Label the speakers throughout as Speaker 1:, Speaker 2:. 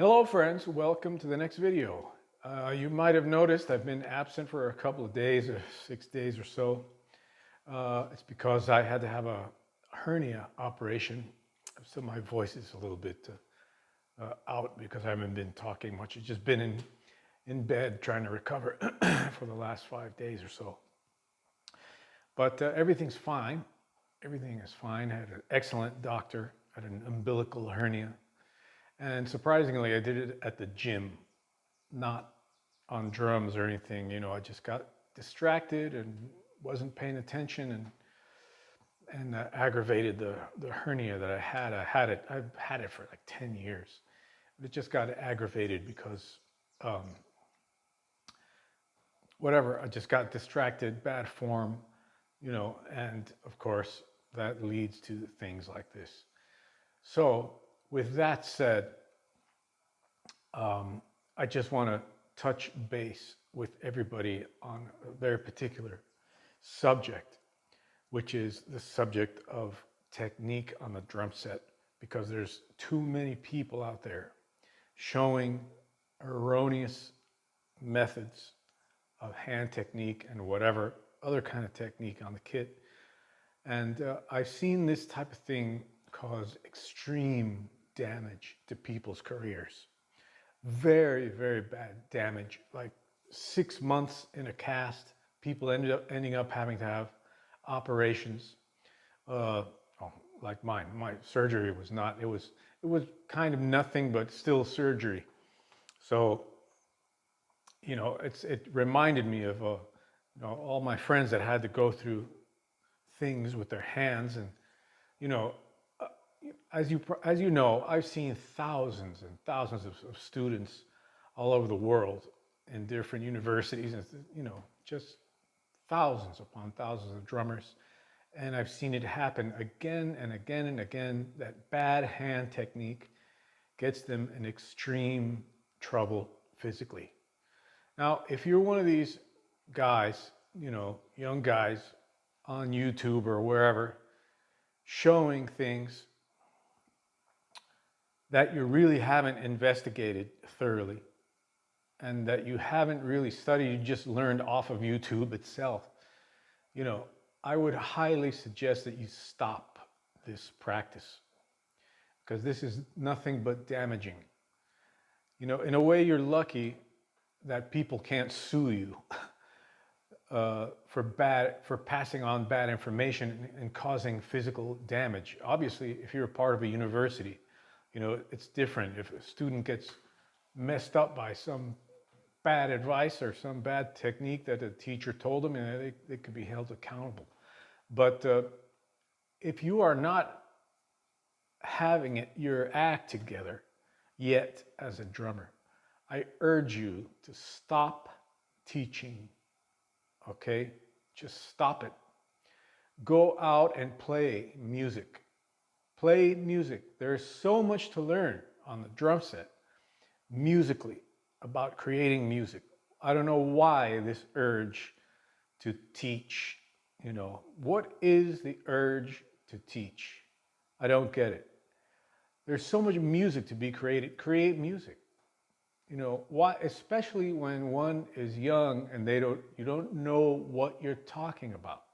Speaker 1: Hello friends, welcome to the next video. You might have noticed I've been absent for a couple of days, or 6 days or so. It's because I had to have a hernia operation, so my voice is a little bit out because I haven't been talking much. I've just been in bed trying to recover for the last 5 days or so. But everything's fine. Everything is fine. I had an excellent doctor. I had an umbilical hernia. And surprisingly, I did it at the gym, not on drums or anything. I just got distracted and wasn't paying attention and aggravated the hernia that I had. I've had it for like 10 years. But it just got aggravated because whatever, I just got distracted, bad form, and of course that leads to things like this. So with that said, I just want to touch base with everybody on a very particular subject, which is the subject of technique on the drum set, because there's too many people out there showing erroneous methods of hand technique and whatever other kind of technique on the kit. And I've seen this type of thing cause extreme damage to people's careers. Very, very bad damage. Like 6 months in a cast, people ending up having to have operations. Like mine. My surgery was not. It was kind of nothing, but still surgery. So, it reminded me of all my friends that had to go through things with their hands, and as you know, I've seen thousands and thousands of students all over the world in different universities, and just thousands upon thousands of drummers, and I've seen it happen again and again and again. That bad hand technique gets them in extreme trouble physically. Now, if you're one of these guys, young guys on YouTube or wherever, showing things that you really haven't investigated thoroughly and that you haven't really studied, you just learned off of YouTube itself, I would highly suggest that you stop this practice, because this is nothing but damaging. In a way, you're lucky that people can't sue you for passing on bad information and causing physical damage. Obviously, if you're a part of a university, it's different. If a student gets messed up by some bad advice or some bad technique that a teacher told them, they could be held accountable. But if you are not having your act together yet as a drummer, I urge you to stop teaching, okay? Just stop it. Go out and play music. Play music. There's so much to learn on the drum set, musically, about creating music. I don't know why this urge to teach, what is the urge to teach? I don't get it. There's so much music to be created. Create music. Why, especially when one is young and you don't know what you're talking about.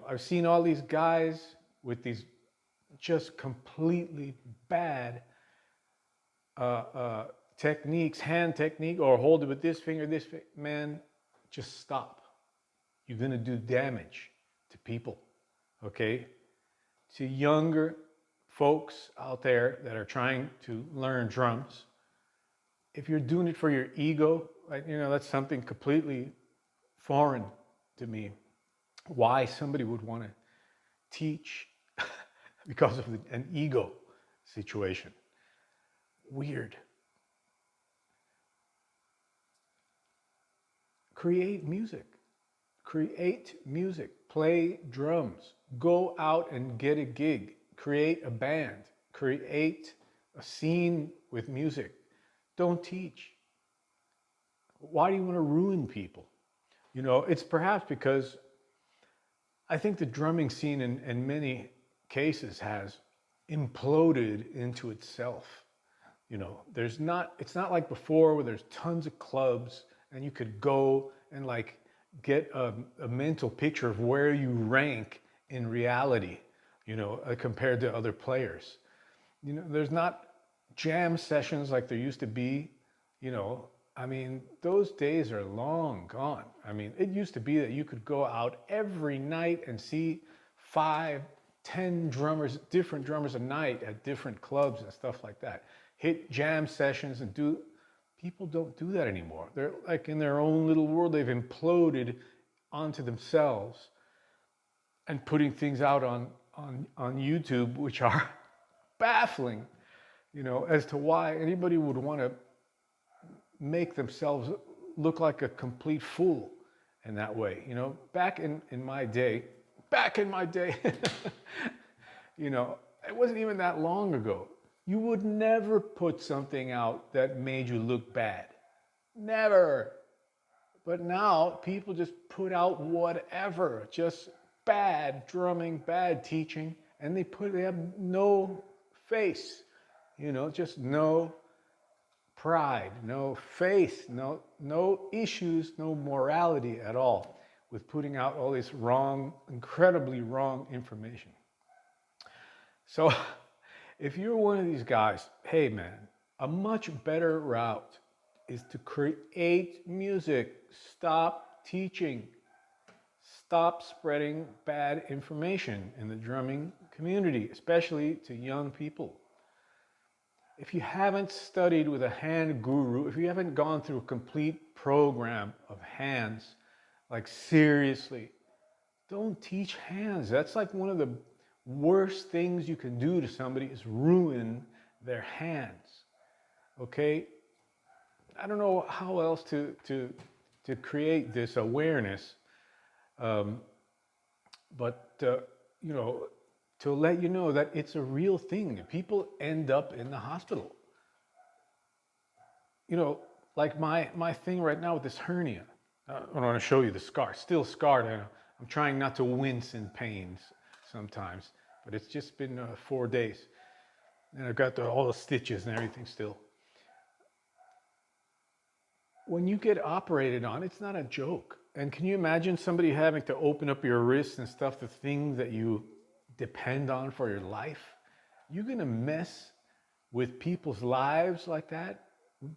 Speaker 1: I've seen all these guys with these just completely bad techniques, hand technique, or hold it with this finger, man, just stop. You're gonna do damage to people, okay? To younger folks out there that are trying to learn drums, if you're doing it for your ego, that's something completely foreign to me. Why somebody would want to teach because of an ego situation. Weird. Create music. Create music. Play drums. Go out and get a gig. Create a band. Create a scene with music. Don't teach. Why do you want to ruin people? It's perhaps because I think the drumming scene in many cases has imploded into itself. It's not like before where there's tons of clubs and you could go and like get a mental picture of where you rank in reality, compared to other players. There's not jam sessions like there used to be, you know. I mean, those days are long gone. I mean, it used to be that you could go out every night and see 5, 10 drummers, different drummers a night at different clubs and stuff like that. Hit jam sessions and do. People don't do that anymore. They're like in their own little world. They've imploded onto themselves and putting things out on YouTube, which are baffling, as to why anybody would want to make themselves look like a complete fool in that way. Back in my day, it wasn't even that long ago. You would never put something out that made you look bad. Never. But now people just put out whatever, just bad drumming, bad teaching, and they have no face, just no pride, no faith, no issues, no morality at all with putting out all this wrong, incredibly wrong information. So if you're one of these guys, hey man, a much better route is to create music. Stop teaching. Stop spreading bad information in the drumming community, especially to young people. If you haven't studied with a hand guru, if you haven't gone through a complete program of hands, like seriously, don't teach hands. That's like one of the worst things you can do to somebody is ruin their hands. Okay? I don't know how else to create this awareness, but to let you know that it's a real thing. People end up in the hospital. Like my thing right now with this hernia. I want to show you the scar. Still scarred. I'm trying not to wince in pains sometimes, but it's just been 4 days, and I've got all the stitches and everything still. When you get operated on, it's not a joke. And can you imagine somebody having to open up your wrists and stuff, the things that you depend on for your life? You're gonna mess with people's lives like that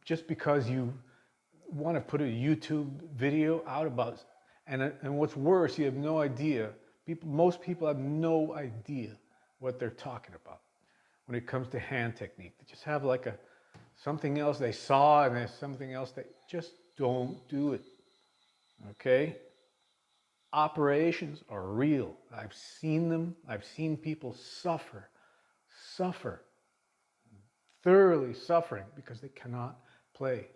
Speaker 1: just because you want to put a YouTube video out about, and what's worse, you have no idea. Most people have no idea what they're talking about when it comes to hand technique. They just have like something else they saw, and there's something else that just don't do it. Okay? Operations are real. I've seen them. I've seen people suffer, thoroughly suffering because they cannot play.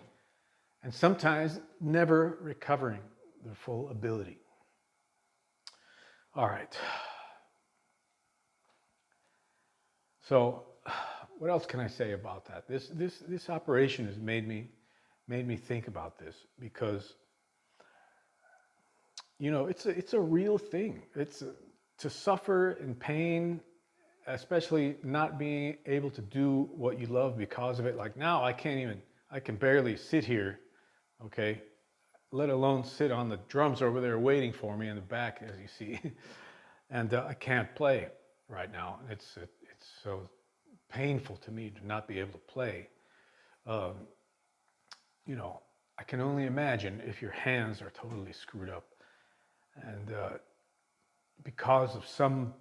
Speaker 1: And sometimes never recovering their full ability. All right. So what else can I say about that? This operation has made me think about this because it's a real thing. It's to suffer in pain, especially not being able to do what you love because of it. Like now I can barely sit here, okay, let alone sit on the drums over there waiting for me in the back, as you see. And I can't play right now. It's so painful to me to not be able to play. I can only imagine if your hands are totally screwed up, and because of some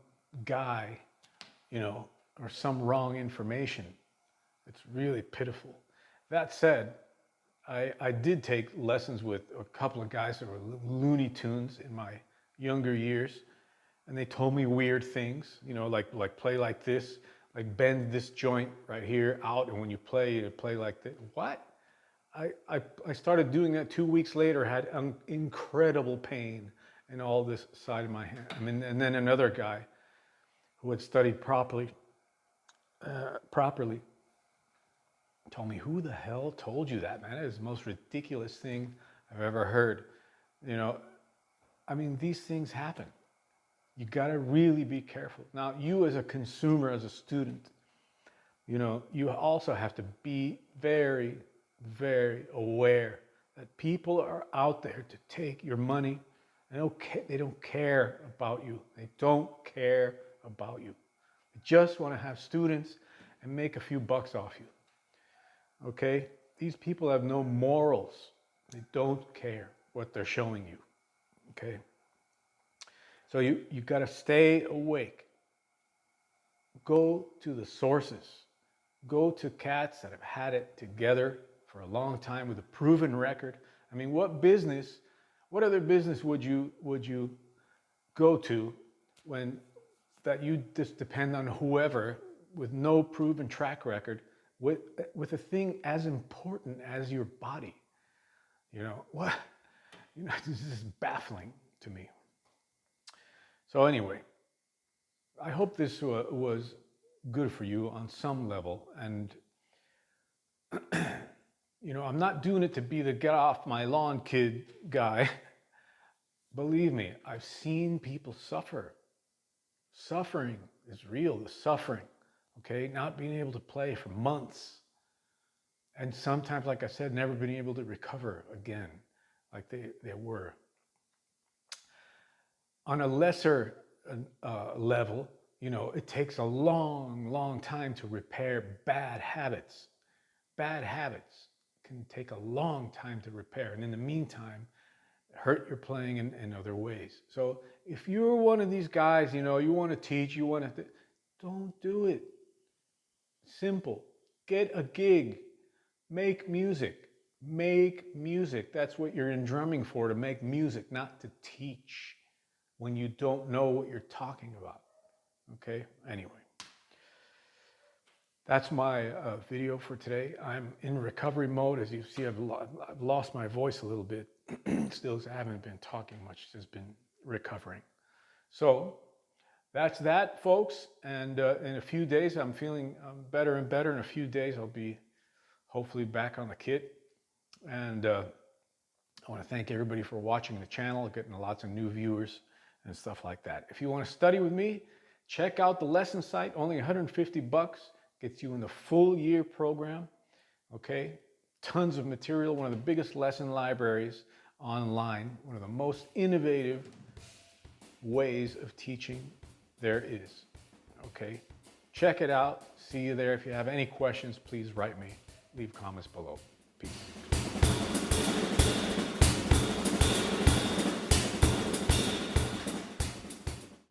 Speaker 1: guy, or some wrong information, it's really pitiful. That said, I did take lessons with a couple of guys that were Looney Tunes in my younger years, and they told me weird things, like play like this, like bend this joint right here out, and when you play like this. What? I started doing that 2 weeks later, had incredible pain in all this side of my hand. And then another guy who had studied properly told me, who the hell told you that, man? That is the most ridiculous thing I've ever heard. These things happen. You gotta really be careful. Now, you as a consumer, as a student, you also have to be very, very aware that people are out there to take your money. They don't care about you. They don't care about you. They just want to have students and make a few bucks off you. Okay? These people have no morals. They don't care what they're showing you. Okay? So you got to stay awake. Go to the sources. Go to cats that have had it together for a long time with a proven record. I mean, what other business would you go to when that you just depend on whoever with no proven track record with a thing as important as your body? What? This is baffling to me. So anyway, I hope this was good for you on some level. And, I'm not doing it to be the get off my lawn kid guy. Believe me, I've seen people suffer. Suffering is real, the suffering, okay? Not being able to play for months. And sometimes, like I said, never being able to recover again like they were. On a lesser level, it takes a long, long time to repair bad habits. Bad habits can take a long time to repair. And in the meantime, hurt your playing in other ways. So if you're one of these guys, you want to teach, don't do it. Simple. Get a gig. Make music. Make music. That's what you're in drumming for, to make music, not to teach when you don't know what you're talking about. Okay? Anyway. That's my video for today. I'm in recovery mode. As you see, I've lost my voice a little bit. Still, I haven't been talking much, just been recovering. So that's that, folks. And in a few days, I'm feeling better and better. In a few days, I'll be hopefully back on the kit. And I want to thank everybody for watching the channel, getting lots of new viewers and stuff like that. If you want to study with me, check out the lesson site. Only 150 bucks. Gets you in the full year program, okay? Tons of material, one of the biggest lesson libraries online, one of the most innovative ways of teaching there is, okay? Check it out. See you there. If you have any questions, please write me. Leave comments below. Peace.